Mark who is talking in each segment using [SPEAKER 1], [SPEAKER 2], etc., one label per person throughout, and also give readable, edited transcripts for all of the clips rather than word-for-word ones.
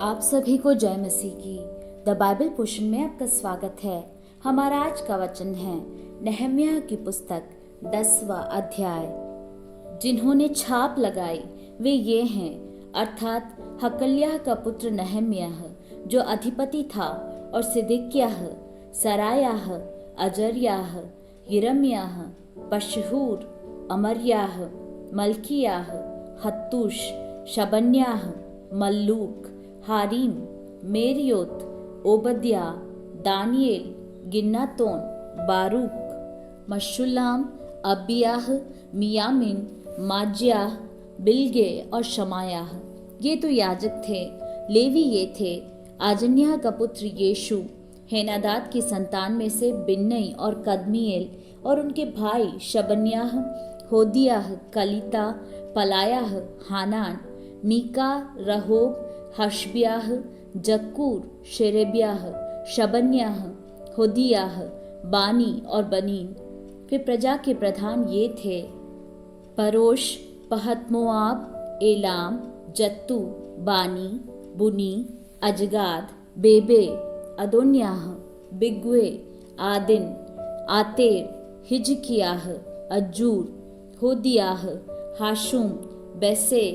[SPEAKER 1] आप सभी को जय मसीह की द बाइबल पोर्शन में आपका स्वागत है। हमारा आज का वचन है नहम्याह की पुस्तक 10वां अध्याय। जिन्होंने छाप लगाई वे ये हैं, अर्थात हकल्याह का पुत्र नहम्याह जो अधिपति था, और सिदकिय्याह, सरायाह, अजर्याह, यिर्मयाह, पशहूर, अमर्याह, मल्कियाह, हत्तूश, शबन्याह, मल्लूक, हारीम, मेरियोत, ओबद्याह, दानियेल, गिन्नातोन, बारूक, मशुल्लाम, अबियाह, मियामिन, माज्याह, बिलगे और शमायाह। ये तो याजक थे। लेवी ये थे, आजन्याह का पुत्र यीशु, हेनादाद की संतान में से बिन्नई और कदमीएल, और उनके भाई शबन्याह, होदियाह, कलीता, पलायाह, हानान, मीका, रहोब, हशब्याह, जक्कूर, शेरेब्याह, शबन्याह, होदियाह, बानी और बनीन। फिर प्रजा के प्रधान ये थे, परोश, पहतमोआब, एलाम, जत्तू, बानी, बुनी, अजगाद, बेबे, अदोन्याह, बिग्वे, आदिन, आतेर, हिजकियाह, अज्जूर, होदियाह, हाशुम, बेसे,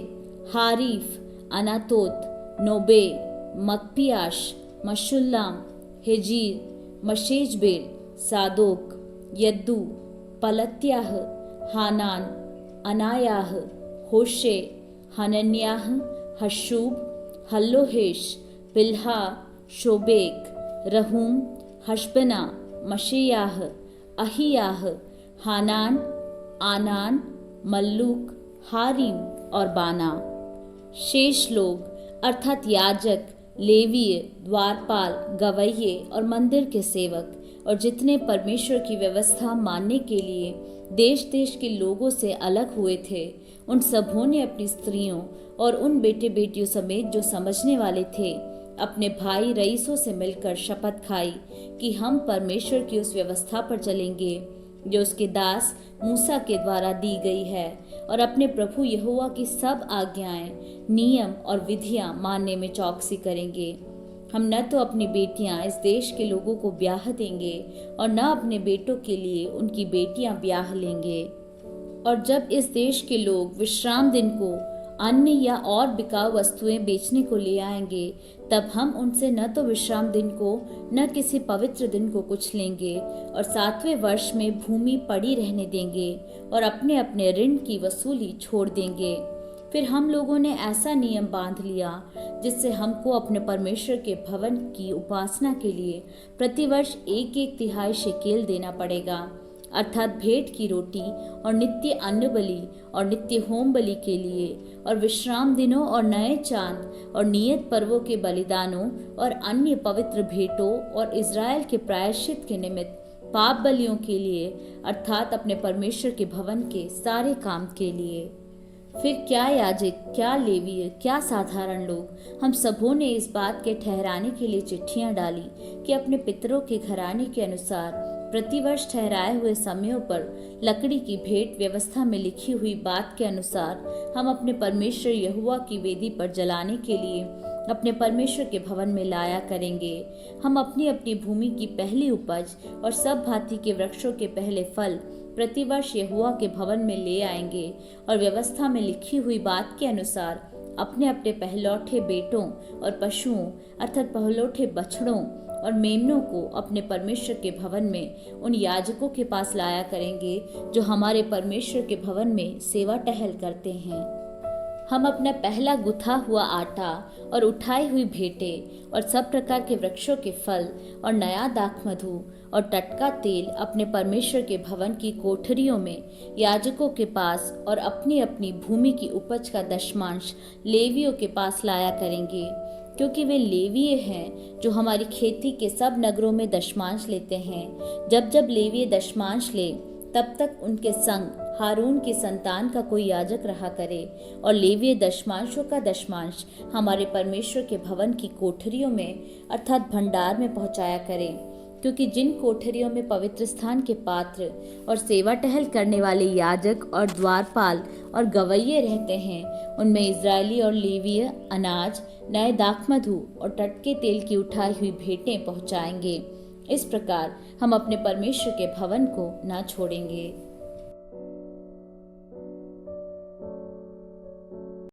[SPEAKER 1] हारीफ, अनातोत, नोबे, मकपियाश, मशुल्लाम, हेजीर, मशेजबेल, सादोक, यद्दू, पलत्याह, हानान, अनायाह, होशे, हनन्याह, हशूब, हल्लोहेश, पिल्हा, शोबेक, रहूम, हशबना, मशेयाह, अहियाह, हानान, आनान, मल्लूक, हारीम और बाना। शेष लोग अर्थात याजक, लेवीय, द्वारपाल, गवैये और मंदिर के सेवक, और जितने परमेश्वर की व्यवस्था मानने के लिए देश देश के लोगों से अलग हुए थे, उन सबों ने अपनी स्त्रियों और उन बेटे बेटियों समेत जो समझने वाले थे, अपने भाई रईसों से मिलकर शपथ खाई कि हम परमेश्वर की उस व्यवस्था पर चलेंगे जो उसके दास मूसा के द्वारा दी गई है, और अपने प्रभु यहोवा की सब आज्ञाएं, नियम और विधियां मानने में चौकसी करेंगे। हम न तो अपनी बेटियां इस देश के लोगों को ब्याह देंगे और न अपने बेटों के लिए उनकी बेटियां ब्याह लेंगे। और जब इस देश के लोग विश्राम दिन को अन्न या और बिकाऊ वस्तुएं बेचने को ले आएंगे, तब हम उनसे न तो विश्राम दिन को न किसी पवित्र दिन को कुछ लेंगे, और 7वें वर्ष में भूमि पड़ी रहने देंगे और अपने अपने ऋण की वसूली छोड़ देंगे। फिर हम लोगों ने ऐसा नियम बांध लिया जिससे हमको अपने परमेश्वर के भवन की उपासना के लिए प्रतिवर्ष 1-1 तिहाई शेकेल देना पड़ेगा, अर्थात भेंट की रोटी और नित्य अन्न बलि और नित्य होम बलि के लिए, और विश्राम दिनों और नए चांद और नियत पर्वों के बलिदानों और अन्य पवित्र भेंटों और इज़राइल के प्रायश्चित के निमित्त पाप बलियों के लिए, अर्थात अपने परमेश्वर के भवन के सारे काम के लिए। फिर क्या याजक, क्या लेवीय, क्या साधारण लोग, हम सबों ने इस बात के ठहराने के लिए चिट्ठियां डाली कि अपने पितरों के घराने के अनुसार प्रतिवर्ष ठहराए हुए समयों पर लकड़ी की भेंट व्यवस्था में लिखी हुई बात के अनुसार हम अपने परमेश्वर यहोवा की वेदी पर जलाने के लिए अपने परमेश्वर के भवन में लाया करेंगे। हम अपनी अपनी भूमि की पहली उपज और सब भांति के वृक्षों के पहले फल प्रतिवर्ष यहोवा के भवन में ले आएंगे, और व्यवस्था में लिखी हुई बात के अनुसार अपने अपने पहलौठे बेटों और पशुओं, अर्थात पहलौठे बछड़ों और मेमनों को अपने परमेश्वर के भवन में उन याजकों के पास लाया करेंगे जो हमारे परमेश्वर के भवन में सेवा टहल करते हैं। हम अपना पहला गुथा हुआ आटा और उठाई हुई भेंटें और सब प्रकार के वृक्षों के फल और नया दाखमधु और टटका तेल अपने परमेश्वर के भवन की कोठरियों में याजकों के पास और अपनी अपनी भूमि की उपज का दशमांश लेवियों के पास लाया करेंगे, क्योंकि वे लेवीय हैं जो हमारी खेती के सब नगरों में दशमांश लेते हैं। जब जब लेवीय दशमांश ले, तब तक उनके संग हारून की संतान का कोई याजक रहा करे, और लेवीय दशमांशों का दशमांश हमारे परमेश्वर के भवन की कोठरियों में, अर्थात भंडार में पहुंचाया करे, क्योंकि जिन कोठरियों में पवित्र स्थान के पात्र और सेवा टहल करने वाले याजक और द्वारपाल और गवैये रहते हैं, उनमें इजरायली और लेवीय अनाज, नए दाखमधु और टटके तेल की उठाई हुई भेंटें पहुंचाएंगे। इस प्रकार हम अपने परमेश्वर के भवन को ना छोड़ेंगे।